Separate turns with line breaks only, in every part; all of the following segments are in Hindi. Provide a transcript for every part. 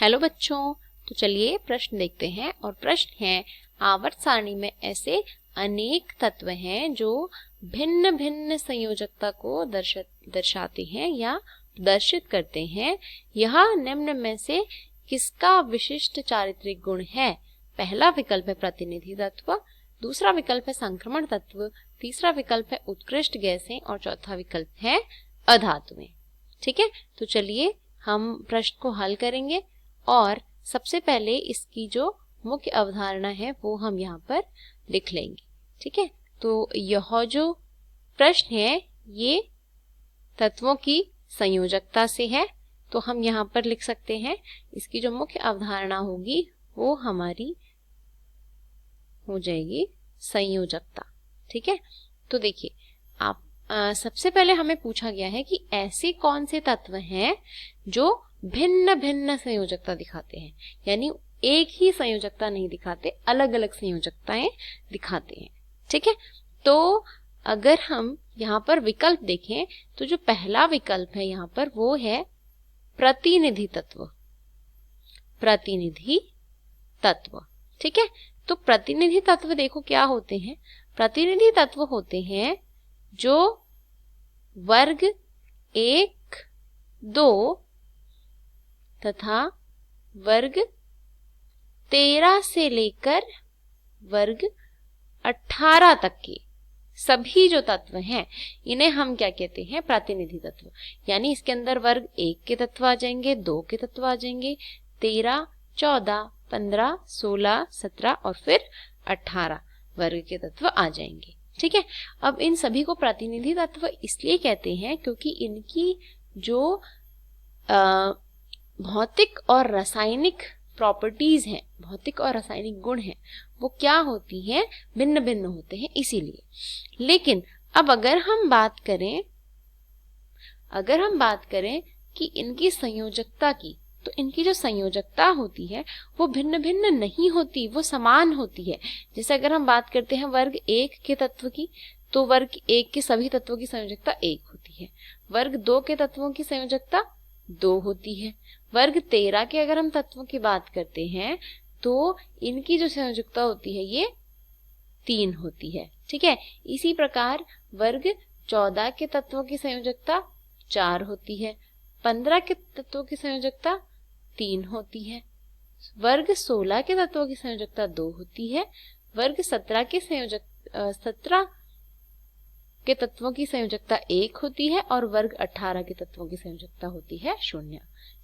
हेलो बच्चों, तो चलिए प्रश्न देखते हैं। और प्रश्न है, आवर्त सारणी में ऐसे अनेक तत्व हैं जो भिन्न भिन्न संयोजकता को दर्शाते हैं या प्रदर्शित करते हैं। यह निम्न में से किसका विशिष्ट चारित्रिक गुण है? पहला विकल्प है प्रतिनिधि तत्व, दूसरा विकल्प है संक्रमण तत्व, तीसरा विकल्प है उत्कृष्ट गैसें और चौथा विकल्प है अधातुएं। ठीक है, तो चलिए हम प्रश्न को हल करेंगे और सबसे पहले इसकी जो मुख्य अवधारणा है वो हम यहाँ पर लिख लेंगे। ठीक है, तो यह जो प्रश्न है ये तत्वों की संयोजकता से है, तो हम यहाँ पर लिख सकते हैं इसकी जो मुख्य अवधारणा होगी वो हमारी हो जाएगी संयोजकता। ठीक है, तो देखिए आप सबसे पहले हमें पूछा गया है कि ऐसे कौन से तत्व हैं जो भिन्न भिन्न संयोजकता दिखाते हैं, यानी एक ही संयोजकता नहीं दिखाते, अलग अलग संयोजकताएं दिखाते हैं। ठीक है, तो अगर हम यहाँ पर विकल्प देखें तो जो पहला विकल्प है यहाँ पर वो है प्रतिनिधि तत्व। प्रतिनिधि तत्व, ठीक है, तो प्रतिनिधि तत्व देखो क्या होते हैं। प्रतिनिधि तत्व होते हैं जो वर्ग 1, 2 तथा वर्ग 13 से लेकर वर्ग 18 तक के सभी जो तत्व हैं इन्हें हम क्या कहते हैं? प्रतिनिधि तत्व। यानी इसके अंदर वर्ग 1 के तत्व आ जाएंगे, 2 के तत्व आ जाएंगे, 13, 14, 15, 16, 17 और फिर 18 वर्ग के तत्व आ जाएंगे। ठीक है, अब इन सभी को प्रतिनिधि तत्व इसलिए कहते हैं क्योंकि इनकी जो भौतिक और रासायनिक प्रॉपर्टीज हैं, भौतिक और रासायनिक गुण हैं, वो क्या होती हैं? भिन्न भिन्न होते हैं इसीलिए। लेकिन अब अगर हम बात करें कि इनकी संयोजकता की, तो इनकी जो संयोजकता होती है वो भिन्न भिन्न नहीं होती, वो समान होती है। जैसे अगर हम बात करते हैं वर्ग 1 के तत्व की, तो वर्ग 1 के सभी तत्वों की संयोजकता 1 होती है। वर्ग 2 के तत्वों की संयोजकता 2 होती है। वर्ग 13 के अगर हम तत्वों की बात करते हैं तो इनकी जो संयोजकता होती है ये 3 होती है। ठीक है, इसी प्रकार वर्ग 14 के तत्वों की संयोजकता 4 होती है, 15 के तत्वों की संयोजकता 3 होती है, वर्ग 16 के तत्वों की संयोजकता 2 होती है, वर्ग 17 के तत्वों की संयोजकता 1 होती है और वर्ग 18 के तत्वों की संयोजकता होती है 0।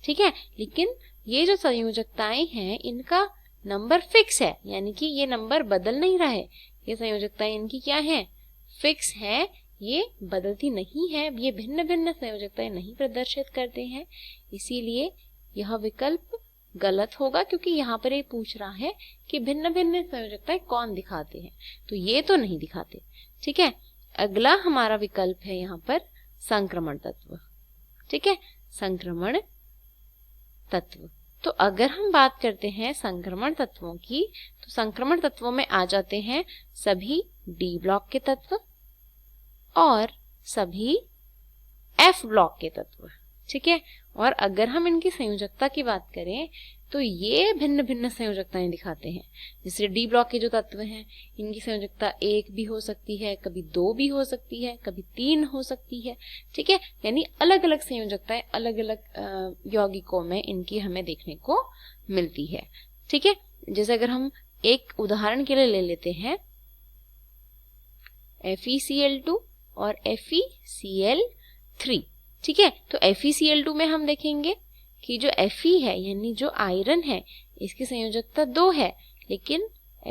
ठीक है, लेकिन ये जो संयोजकताएं हैं इनका नंबर फिक्स है, यानी कि ये नंबर बदल नहीं रहा है। ये संयोजकताएं इनकी क्या है? फिक्स है, ये बदलती नहीं है, ये भिन्न भिन्न संयोजकताएं नहीं प्रदर्शित करते हैं। इसीलिए यह विकल्प गलत होगा, क्योंकि यहाँ पर ये पूछ रहा है कि भिन्न भिन्न संयोजकताएं कौन दिखाते हैं, तो ये तो नहीं दिखाते। ठीक है, अगला हमारा विकल्प है यहाँ पर संक्रमण तत्व। ठीक है, संक्रमण तत्व। तो अगर हम बात करते हैं संक्रमण तत्वों की, तो संक्रमण तत्वों में आ जाते हैं सभी डी ब्लॉक के तत्व और सभी एफ ब्लॉक के तत्व। ठीक है, और अगर हम इनकी संयोजकता की बात करें तो ये भिन्न भिन्न संयोजकताएं दिखाते हैं। जैसे डी ब्लॉक के जो तत्व हैं इनकी संयोजकता 1 भी हो सकती है, कभी 2 भी हो सकती है, कभी 3 हो सकती है। ठीक है, यानी अलग अलग संयोजकताएं अलग अलग यौगिकों में इनकी हमें देखने को मिलती है। ठीक है, जैसे अगर हम एक उदाहरण के लिए ले लेते हैं FeCl2 और FeCl3। ठीक है, तो FeCl2 में हम देखेंगे कि जो Fe है यानी जो आयरन है इसकी संयोजकता 2 है, लेकिन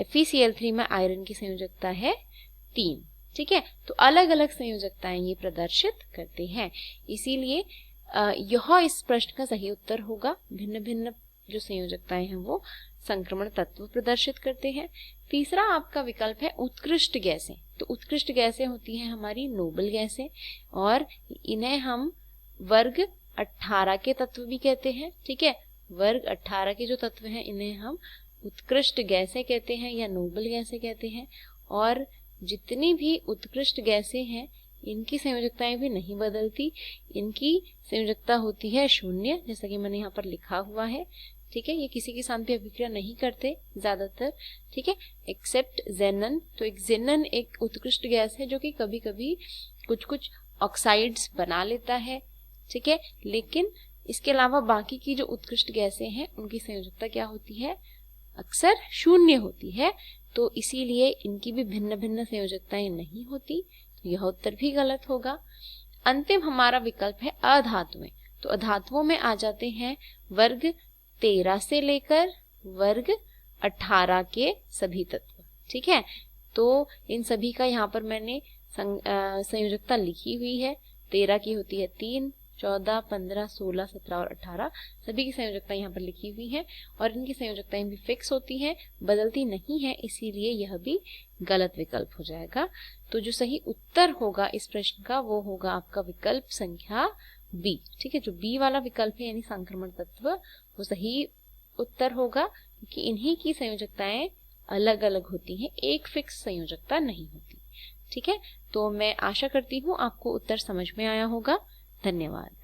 FeCl3 में आयरन की संयोजकता है 3। ठीक है, तो अलग अलग संयोजकताएं ये प्रदर्शित करते हैं, इसीलिए यह इस प्रश्न का सही उत्तर होगा। भिन्न भिन्न जो संयोजकताएं हैं वो संक्रमण तत्व प्रदर्शित करते हैं। तीसरा आपका विकल्प है उत्कृष्ट गैसें। तो उत्कृष्ट गैसें होती हैं हमारी नोबल गैसें, और इन्हें हम वर्ग 18 के तत्व भी कहते हैं। ठीक है, वर्ग 18 के जो तत्व हैं इन्हें हम उत्कृष्ट गैसें कहते हैं या नोबल गैसें कहते हैं। और जितनी भी उत्कृष्ट गैसें हैं इनकी संयोजकताएं भी नहीं बदलती, इनकी संयोजकता होती है 0, जैसा कि मैंने यहाँ पर लिखा हुआ है। ठीक है, ये किसी के साथ भी अभिक्रिया नहीं करते ज्यादातर, ठीक है, एक्सेप्ट जेनन। तो एक जेनन एक उत्कृष्ट गैस है जो कि कभी कभी कुछ कुछ ऑक्साइड्स बना लेता है, ठीक है, लेकिन इसके अलावा बाकी की जो उत्कृष्ट गैसें हैं उनकी संयोजकता क्या होती है, अक्सर शून्य होती है। तो इसीलिए इनकी भी भिन्न भिन्न संयोजकताएं नहीं होती, तो यह उत्तर भी गलत होगा। अंतिम हमारा विकल्प है अधातुएं। तो अधातुओं में आ जाते हैं वर्ग 13 से लेकर वर्ग 18 के सभी तत्व, ठीक है। तो इन सभी का यहाँ पर मैंने संयोजकता लिखी हुई है। 13 की होती है 3, 14, 15, 16, 17 और 18, सभी की संयोजकता यहाँ पर लिखी हुई है और इनकी संयोजकताएं भी फिक्स होती हैं, बदलती नहीं है, इसीलिए यह भी गलत विकल्प हो जाएगा। तो जो सही उत्तर होगा इस प्रश्न का वो होगा आपका विकल्प संख्या बी, ठीक है। जो बी वाला विकल्प है यानी संक्रमण तत्व, वो सही उत्तर होगा क्योंकि इन्हीं की संयोजकताएं अलग अलग होती हैं, एक फिक्स संयोजकता नहीं होती, ठीक है। तो मैं आशा करती हूँ आपको उत्तर समझ में आया होगा। धन्यवाद।